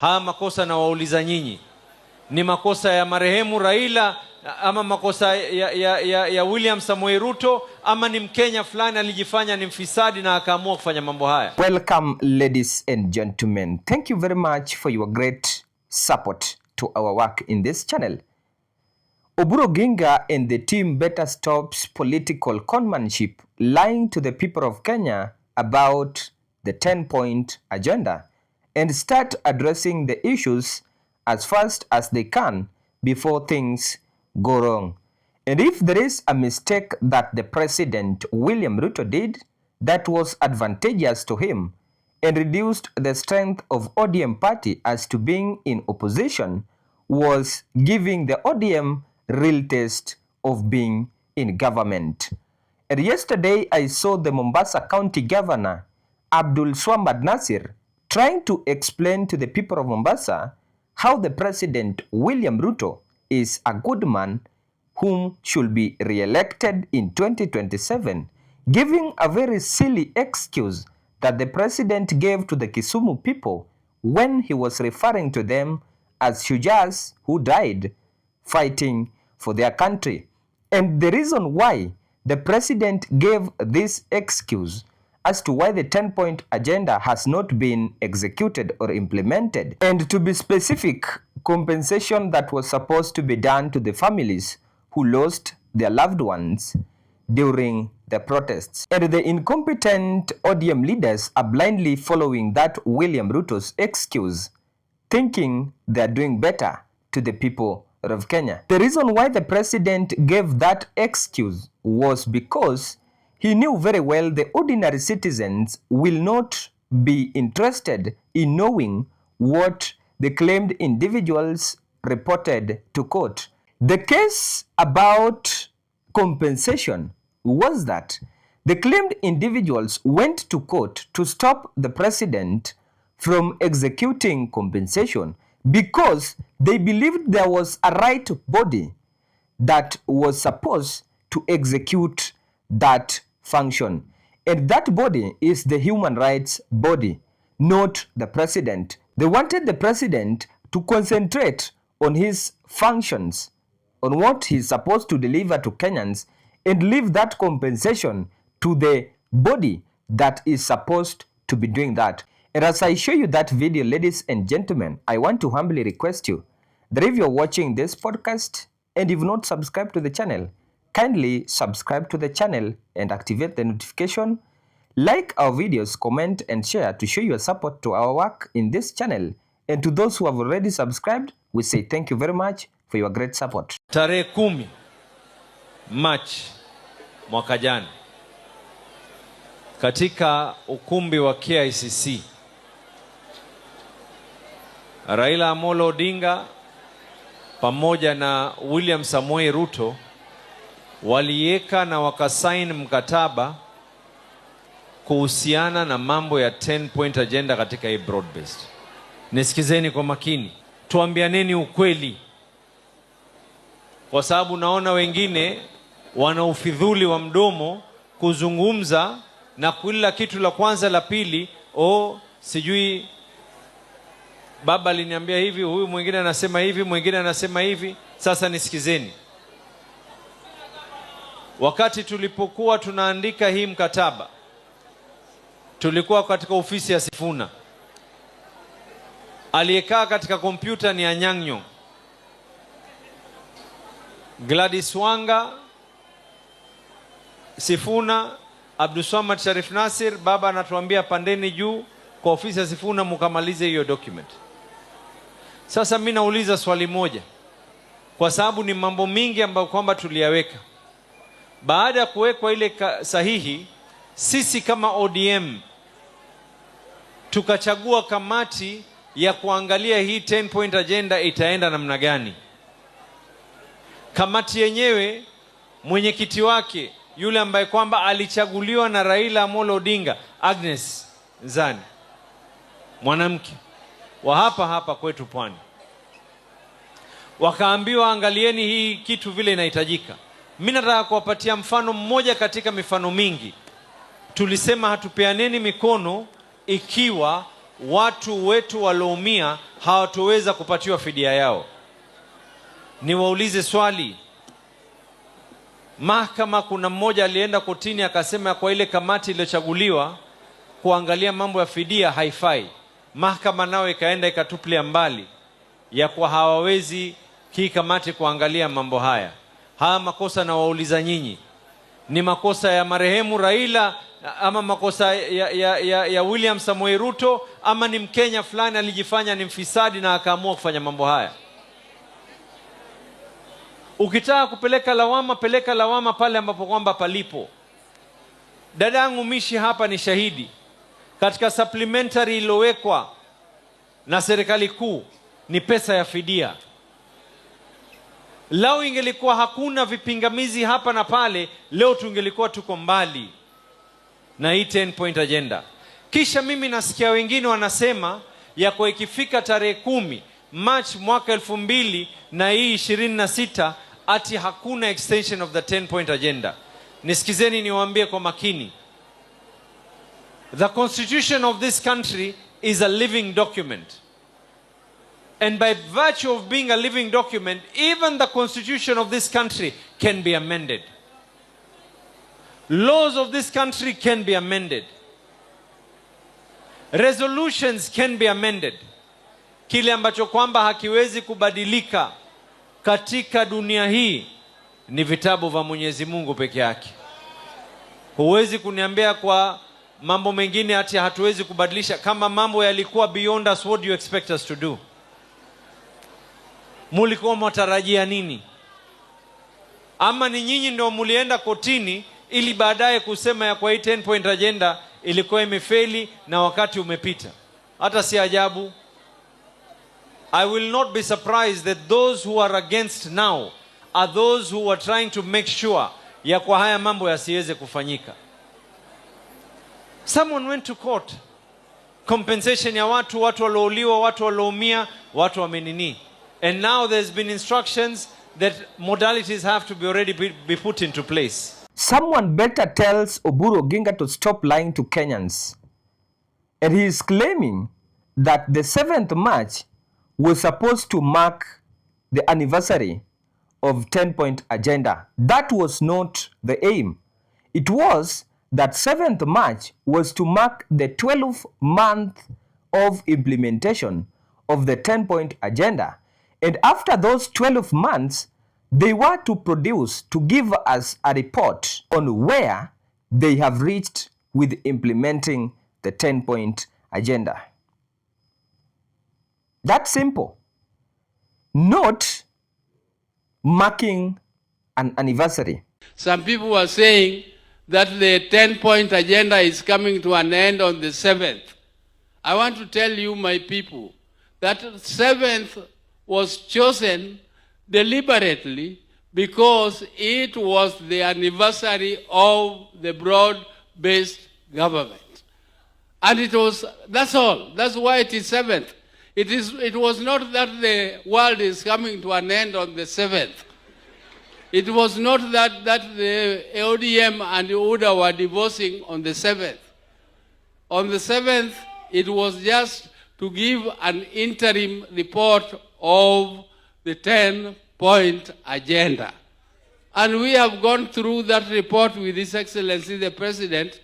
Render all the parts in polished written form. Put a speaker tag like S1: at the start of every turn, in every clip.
S1: Haya makosa na wauliza nyinyi, ni makosa ya marehemu Raila ama makosa ya William Samoei Ruto, ama ni Mkenya fulani alijifanya ni mfisadi na akaamua kufanya mambo haya?
S2: Welcome, ladies and gentlemen. Thank you very much for your great support to our work in this channel. Oburu-Ginga and the team better stops political conmanship, lying to the people of Kenya about the 10-point agenda, and start addressing the issues as fast as they can before things go wrong. And if there is a mistake that the President William Ruto did that was advantageous to him and reduced the strength of ODM party as to being in opposition, was giving the ODM real taste of being in government. And yesterday I saw the Mombasa County Governor Oburu-Nassir trying to explain to the people of Mombasa how the President William Ruto is a good man whom should be re-elected in 2027, giving a very silly excuse that the President gave to the Kisumu people when he was referring to them as Shujas who died fighting for their country. And the reason why the President gave this excuse as to why the 10-point agenda has not been executed or implemented, and to be specific, compensation that was supposed to be done to the families who lost their loved ones during the protests. And the incompetent ODM leaders are blindly following that William Ruto's excuse, thinking they are doing better to the people of Kenya. The reason why the President gave that excuse was because he knew very well the ordinary citizens will not be interested in knowing what the claimed individuals reported to court. The case about compensation was that the claimed individuals went to court to stop the President from executing compensation because they believed there was a right body that was supposed to execute that function. And that body is the human rights body, not the President. They wanted the President to concentrate on his functions, on what he's supposed to deliver to Kenyans, and leave that compensation to the body that is supposed to be doing that. And as I show you that video, ladies and gentlemen, I want to humbly request you that if you're watching this podcast and you've not subscribed to the channel, kindly subscribe to the channel and activate the notification. Like our videos, comment and share to show your support to our work in this channel. And to those who have already subscribed, we say thank you very much for your great support.
S1: Tarehe 10 Machi mwaka jana katika ukumbi wa KICC, Raila Amolo Odinga pamoja na William Samoei Ruto walieka na wakasaini mkataba kuhusiana na mambo ya 10-point agenda katika hii broad based. Nisikizeni kwa makini, tuambianeni ukweli, kwa sababu naona wengine wana ufidhuli wa mdomo kuzungumza na kila kitu la kwanza la pili, sijui baba aliniambia hivi, huyu mwingine anasema hivi, mwingine anasema hivi. Sasa nisikizeni, wakati tulipokuwa tunaandika hii mkataba, tulikuwa katika ofisi ya Sifuna. Aliyekaa katika kompyuta ni Anyang'o, Gladys Wanga, Sifuna, Abdulswamad Sharif Nasir. Baba anatuambia pandeni juu kwa ofisi ya Sifuna mukamalize hiyo document. Sasa mimi nauliza swali moja, kwa sababu ni mambo mingi ambayo kwamba tuliyaweka. Baada ya kuwekwa ile sahihi, sisi kama ODM tukachagua kamati ya kuangalia hii 10-point agenda itaenda namna gani. Kamati yenyewe mwenyekiti wake yule ambaye kwamba alichaguliwa na Raila Amolo Odinga, Agnes Zani, mwanamke wa hapa kwetu Pwani, wakaambiwa angalieni hii kitu vile inahitajika. Mimi nataka kuwapatia mfano mmoja katika mifano mingi. Tulisema hatupeaneni mikono ikiwa watu wetu walioumia hawatoweza kupatiwa fidia yao. Niwaulize swali. Mahakama, kuna mmoja alienda kotini akasema kwa ile kamati iliyochaguliwa kuangalia mambo ya fidia haifai. Mahakama nao ikaenda ikatupilia mbali ya kwa hawawezi hii kamati kuangalia mambo haya. Haya makosa na wauliza nyinyi, ni makosa ya marehemu Raila ama makosa ya William Samoei Ruto, ama ni Mkenya fulani alijifanya ni mfisadi na akaamua kufanya mambo haya? Ukitaka kupeleka lawama, peleka lawama pale ambapo kwamba palipo. Dadangu Mishi hapa ni shahidi. Katika supplementary iliyowekwa na serikali kuu ni pesa ya fidia. Lao ingelikuwa hakuna vipingamizi hapa na pale, leo tungelikuwa tuko mbali na hii 10 point agenda. Kisha mimi nasikia wengine wanasema ya kwa ikifika tarehe 10 March mwaka 2026 ati hakuna extension of the 10 point agenda. Nisikizeni niwaambie kwa makini. The constitution of this country is a living document. And by virtue of being a living document, even the constitution of this country can be amended. Laws of this country can be amended. Resolutions can be amended. Kile ambacho kwamba hakiwezi kubadilika katika dunia hii ni vitabu vya Mwenyezi Mungu peke yake. Huwezi kuniambia kwa mambo mengine ati hatuwezi kubadilisha. Kama mambo yalikuwa beyond us, what do you expect us to do? Mulikuwa mwatarajia nini? Ama ni nyinyi ndio mulienda kotini ili baadaye kusema ya kwa hii 10 point agenda ilikuwa imefeli na wakati umepita? Hata si ajabu. I will not be surprised that those who are against now are those who are trying to make sure ya kwa haya mambo yasiweze kufanyika. Someone went to court. Compensation ya watu waliouliwa, watu walioumia, watu wamenini. And now there's been instructions that modalities have to be already be put into place.
S2: Someone better tells Oburu-Oginga to stop lying to Kenyans. And he is claiming that the 7th March was supposed to mark the anniversary of 10-point agenda. That was not the aim. It was that 7th March was to mark the 12th month of implementation of the 10-point agenda. And after those 12 months, they were to produce, to give us a report on where they have reached with implementing the 10-point agenda. That's simple. Not marking an anniversary.
S3: Some people were saying that the 10-point agenda is coming to an end on the 7th. I want to tell you, my people, that 7th was chosen deliberately because it was the anniversary of the broad-based government. And it was, that's all. That's why it is 7th. It was not that the world is coming to an end on the 7th. It was not that the ODM and the UDA were divorcing on the 7th. On the 7th, it was just to give an interim report of the 10-point agenda. And we have gone through that report with His Excellency the President.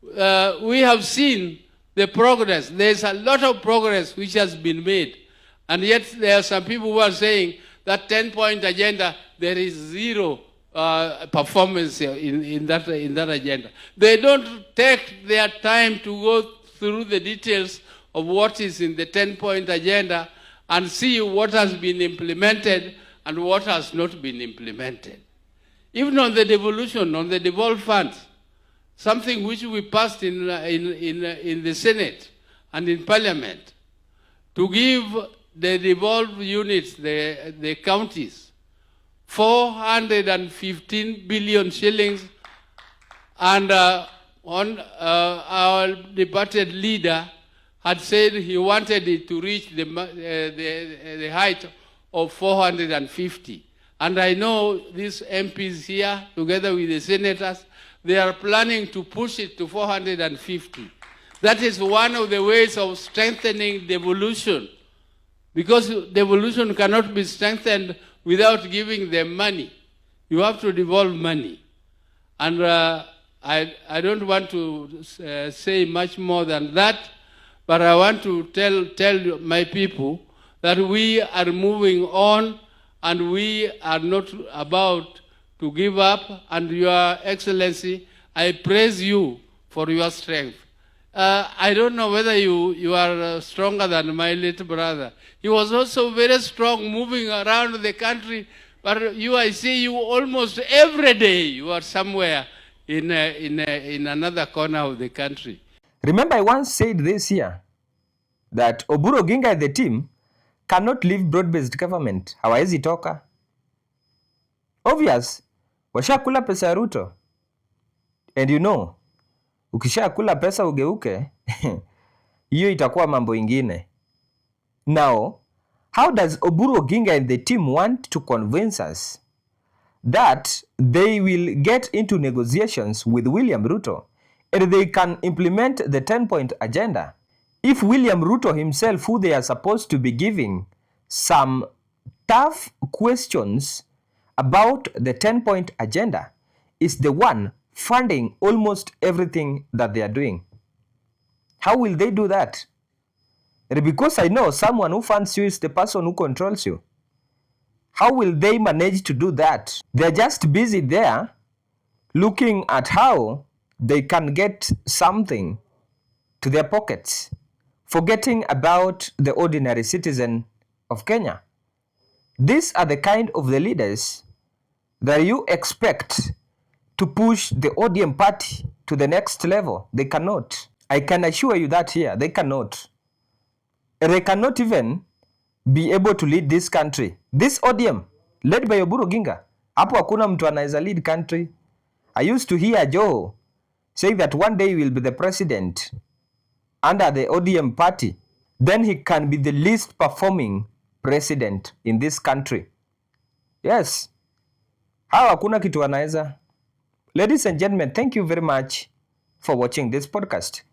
S3: We have seen the progress. There's a lot of progress which has been made. And yet there are some people who are saying that 10-point agenda, there is zero performance in that agenda. They don't take their time to go through the details of what is in the 10-point agenda and see what has been implemented and what has not been implemented. Even on the devolution, on the devolved funds, something which we passed in the Senate and in Parliament, to give the devolved units, the counties, 415 billion shillings, and our departed leader had said he wanted it to reach the height of 450. And I know these MPs here, together with the senators, they are planning to push it to 450. That is one of the ways of strengthening devolution, because devolution cannot be strengthened without giving them money. You have to devolve money. And I don't want to say much more than that, but I want to tell my people that we are moving on and we are not about to give up. And Your Excellency, I praise you for your strength. I don't know whether you are stronger than my little brother. He was also very strong moving around the country, but I see you almost every day. You are somewhere in another corner of the country.
S2: Remember, I once said this here, that Oburu-Oginga and the team cannot leave broad-based government. Hawawezi toka. Obvious, washakula pesa ya Ruto. And you know, ukishakula pesa ugeuke, hiyo itakuwa mambo ingine. Now, how does Oburu-Oginga and the team want to convince us that they will get into negotiations with William Ruto and they can implement the 10-point agenda if William Ruto himself, who they are supposed to be giving some tough questions about the 10-point agenda, is the one funding almost everything that they are doing? How will they do that? Because I know someone who funds you is the person who controls you. How will they manage to do that? They're just busy there looking at how they can get something to their pockets, forgetting about the ordinary citizen of Kenya. These are the kind of the leaders that you expect to push the ODM party to the next level. They cannot. I can assure you that here, they cannot. They cannot even be able to lead this country. This ODM, led by Oburu-Oginga, hapo hakuna mtu anaweza lead country. I used to hear Joe saying that one day he will be the president under the ODM party. Then he can be the least performing president in this country. Yes. Hawa hakuna kitu anaweza. Ladies and gentlemen, thank you very much for watching this podcast.